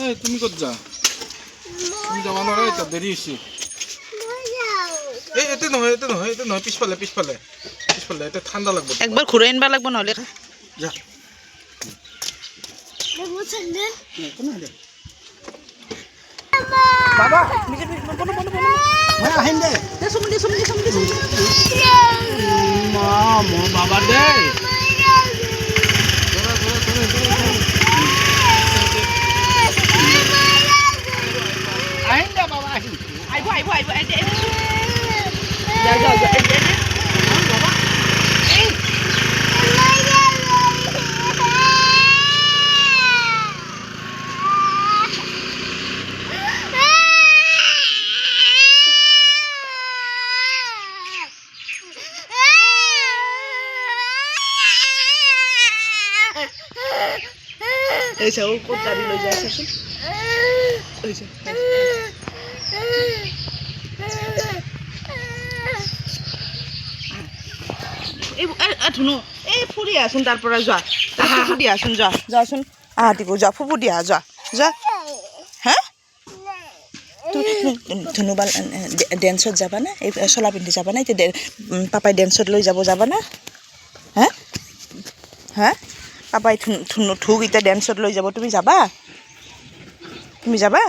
এই তুমি ক'ত যা? তুমি যাব নোৱাৰা, এতিয়া দেৰি হৈছে। এই এতে নহয় পিছফালে এতিয়া ঠাণ্ডা লাগব। একবাৰ ঘূৰাই আনিব লাগিব নহ'লে। যা বাবা মই আহিম দে। চুমলি মোৰ বাবা দেই। আহিম দে বাবা আহিম। আহিব এই চাও ক'ত গাড়ী লৈ যাই আছেচোন। ধুনু এই ফুৰি আছোন তাৰ পৰা যোৱা ফুপু দিয়াচোন যোৱাচোন আহাতি গো যোৱা ফুপু দিয়া যোৱা হা ধুনুবাল ডেন্সত যাবা না এই চলা পিন্ধি যাবা না এতিয়া পাপাই ডেন্সত লৈ যাবা না হা পাপাই ধুক এতিয়া ডেন্সত লৈ যাব তুমি যাবা